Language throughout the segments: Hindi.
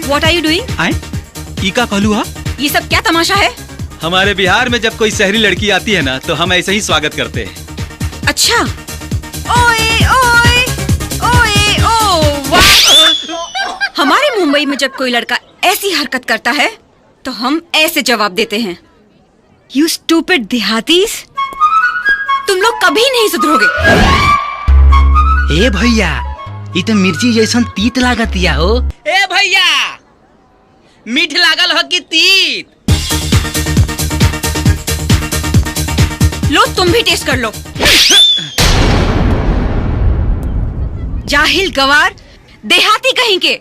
What are you doing? आए ई का कहलू हा? ये सब क्या तमाशा है? हमारे बिहार में जब कोई शहरी लड़की आती है ना तो हम ऐसे ही स्वागत करते हैं। अच्छा। ओए ओए ओए ओ वाह! हमारे मुंबई में जब कोई लड़का ऐसी हरकत करता है तो हम ऐसे जवाब देते हैं। You stupid देहातीस! तुम लोग कभी नहीं सुधरोगे। ए भैया, ये तो मिर्ची जैसन तीत लागतिया हो। ए भैया, मीठ लागल हो कि तीत? लो तुम भी टेस्ट कर लो। जाहिल गवार, देहाती कहीं के।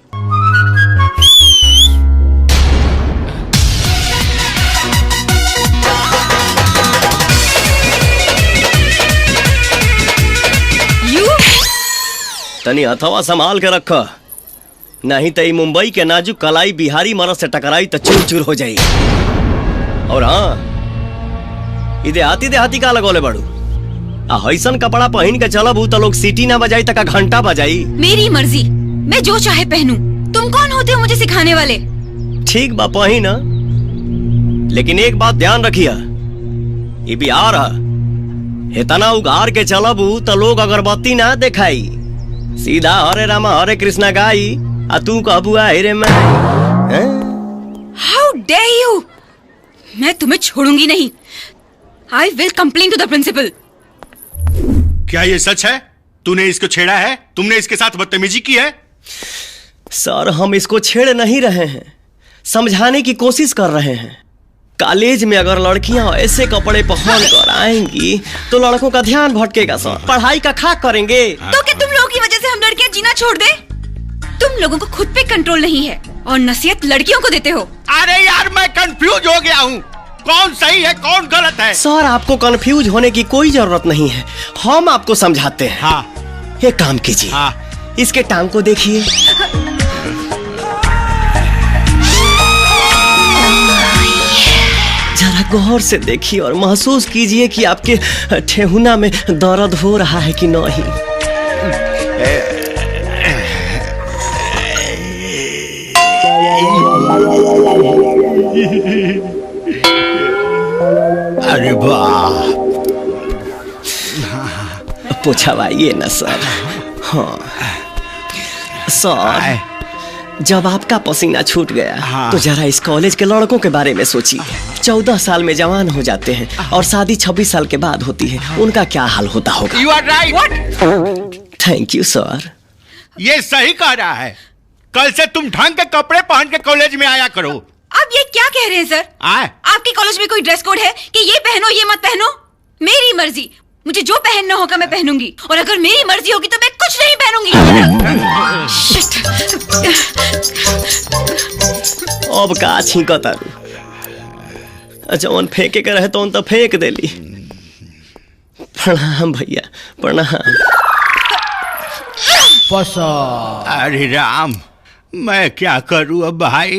तनी हथवा संभाल के रख, नहीं तो मुंबई के नाजुक कलाई बिहारी मरद से टकराई तो चूर चूर हो जाई। और हाँ, देहाती देहाती का लगोले बड़ू, ऐसन कपड़ा पहन के चलब तो लोग सीटी ना बजाई तक घंटा बजाई। मेरी मर्जी, मैं जो चाहे पहनूं। तुम कौन होते हो मुझे सिखाने वाले? ठीक बा पही ना, लेकिन एक बात ध्यान रखिया, ये बिहार है, इतना उगार के चलबू तो लोग अगरबत्ती ना दिखाई, सीधा हरे रामा हरे कृष्णा गाई, आ तू कहबू हेरे मैं। How dare you! मैं तुम्हें छोड़ूंगी नहीं। I will complain to the principal. क्या ये सच है? तूने इसको छेड़ा है? तुमने इसके साथ बदतमीजी की है? सर, हम इसको छेड़ नहीं रहे हैं, समझाने की कोशिश कर रहे हैं। कॉलेज में अगर लड़कियां ऐसे कपड़े पहन कर आएंगी तो लड़कों का ध्यान भटकेगा सर, पढ़ाई का खाक करेंगे। तो क्या तुम लोगों की वजह से हम लड़कियां जीना छोड़ दें? तुम लोगों को खुद पे कंट्रोल नहीं है और नसीहत लड़कियों को देते हो। अरे यार, मैं कंफ्यूज हो गया हूँ, कौन सही है कौन गलत है। सर, आपको कंफ्यूज होने की कोई जरूरत नहीं है, हम आपको समझाते हैं। हाँ। एक काम कीजिए, हाँ। इसके टांग को देखिए। जरा गौर से देखिए और महसूस कीजिए कि आपके ठेहुना में दर्द हो रहा है कि नहीं। अरे वाह, पूछवाइए ना सर। हाँ सर, जब आपका पसीना छूट गया तो जरा इस कॉलेज के लड़कों के बारे में सोचिए। 14 साल में जवान हो जाते हैं और शादी 26 साल के बाद होती है, उनका क्या हाल होता होगा। You are right. Thank you sir. ये सही कह रहा है, कल से तुम ढंग के कपड़े पहन के कॉलेज में आया करो। आप ये क्या कह रहे हैं सर? आपके कॉलेज में कोई ड्रेस कोड है कि ये पहनो ये मत पहनो? मेरी मर्जी, मुझे जो पहनना होगा मैं पहनूंगी, और अगर मेरी मर्जी होगी तो मैं कुछ नहीं पहनूंगी। अब का छींकता जवन फेंके के रहे तो फेंक देली। प्रणाम भैया, प्रणाम। अरे राम, मैं क्या करूं अब भाई।